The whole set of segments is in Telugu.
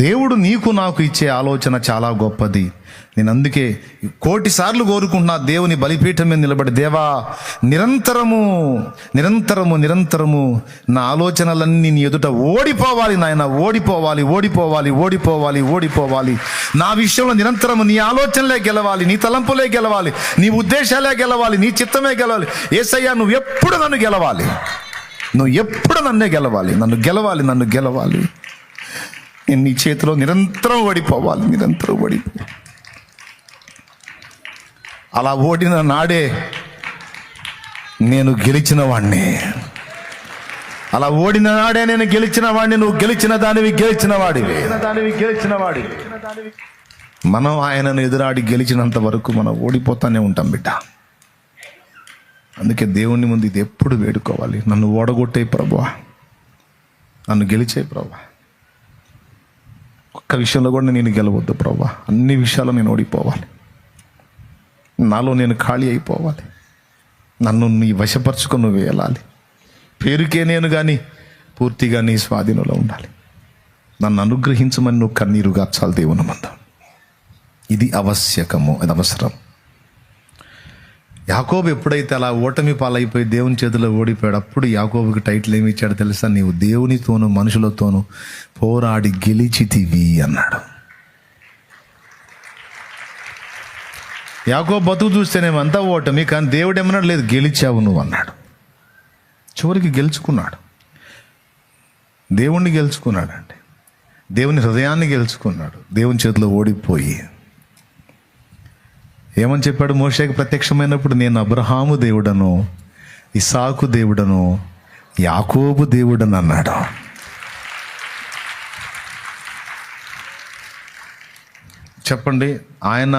దేవుడు నీకు నాకు ఇచ్చే ఆలోచన చాలా గొప్పది. నేను అందుకే 1,000,000 సార్లు కోరుకుంటున్నా, దేవుని బలిపీఠం మీద నిలబడి, దేవా నిరంతరము నిరంతరము నిరంతరము నా ఆలోచనలన్నీ నీ ఎదుట ఓడిపోవాలి నాయన, ఓడిపోవాలి ఓడిపోవాలి ఓడిపోవాలి ఓడిపోవాలి. నా విషయంలో నిరంతరము నీ ఆలోచనలే గెలవాలి, నీ తలంపులే గెలవాలి, నీ ఉద్దేశాలే గెలవాలి, నీ చిత్తమే గెలవాలి. యేసయ్యా నువ్వు ఎప్పుడు నన్ను గెలవాలి, నువ్వు ఎప్పుడు నన్నే గెలవాలి, నన్ను గెలవాలి, నన్ను గెలవాలి. నేను నీ చేతిలో నిరంతరం ఓడిపోవాలి, నిరంతరం ఓడిపోవాలి. అలా ఓడిన నాడే నేను గెలిచిన వాడిని, అలా ఓడిన నాడే నేను గెలిచిన వాడిని. నువ్వు గెలిచిన దానివి, గెలిచిన వాడివి. మనం ఆయనను ఎదురాడి గెలిచినంత వరకు మనం ఓడిపోతానే ఉంటాం బిడ్డ. అందుకే దేవుని ముందు ఇది ఎప్పుడు వేడుకోవాలి, నన్ను ఓడగొట్టే ప్రభువా, నన్ను గెలిచే ప్రభువా. ఒక్క విషయంలో కూడా నేను గెలవద్దు ప్రభువా, అన్ని విషయాల్లో నేను ఓడిపోవాలి, నాలో నేను ఖాళీ అయిపోవాలి. నన్ను నీ వశపరచుకొని నువ్వు వెళ్ళాలి. పేరుకే నేను కానీ పూర్తిగా నీ స్వాధీనంలో ఉండాలి. నన్ను అనుగ్రహించమని నువ్వు కన్నీరు గార్చాలి దేవుని మంద. ఇది ఆవశ్యకము, అది అవసరం. యాకోబు ఎప్పుడైతే అలా ఓటమి పాలైపోయి దేవుని చేతిలో ఓడిపోయాడు, అప్పుడు యాకోబుకి టైటిల్ ఏమి ఇచ్చాడు తెలుసా? నీవు దేవునితోనూ మనుషులతోనూ పోరాడి గెలిచితివి అన్నాడు. యాకోబు బతుకు చూస్తేనేమంతా ఓటమి, కానీ దేవుడు ఏమన్నాడు? లేదు, గెలిచావు నువ్వు అన్నాడు. చివరికి గెలుచుకున్నాడు, దేవుణ్ణి గెలుచుకున్నాడు. అంటే దేవుని హృదయాన్ని గెలుచుకున్నాడు, దేవుని చేతిలో ఓడిపోయి. ఏమని చెప్పాడు మోషేకి ప్రత్యక్షమైనప్పుడు? నేను అబ్రహాము దేవుడను, ఇసాకు దేవుడను, యాకోబు దేవుడను అన్నాడు. చెప్పండి, ఆయన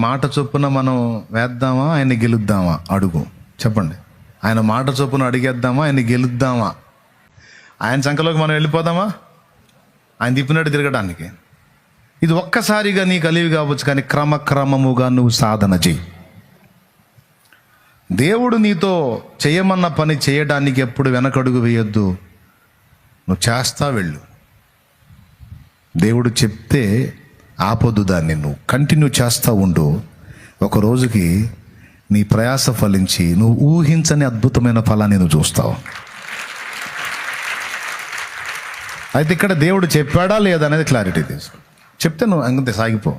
మాట చొప్పున మనం వేద్దామా, ఆయన గెలుద్దామా? అడుగు, చెప్పండి. ఆయన మాట చొప్పున అడిగేద్దామా, ఆయన గెలుద్దామా? ఆయన సంఖలోకి మనం వెళ్ళిపోదామా, ఆయన తిప్పినట్టు తిరగడానికి? ఇది ఒక్కసారిగా నీకు కలివి కావచ్చు, కానీ క్రమక్రమముగా నువ్వు సాధన చెయ్యి. దేవుడు నీతో చేయమన్న పని చేయడానికి ఎప్పుడు వెనకడుగు వేయొద్దు, నువ్వు చేస్తా వెళ్ళు. దేవుడు చెప్తే ఆపొద్దు, దాన్ని నువ్వు కంటిన్యూ చేస్తూ ఉండు. ఒక రోజుకి నీ ప్రయాస ఫలించి నువ్వు ఊహించని అద్భుతమైన ఫలాన్ని నువ్వు చూస్తావు. అయితే ఇక్కడ దేవుడు చెప్పాడా లేదా అనేది క్లారిటీ తీసుకో. చెప్తే నువ్వు అంతే సాగిపో.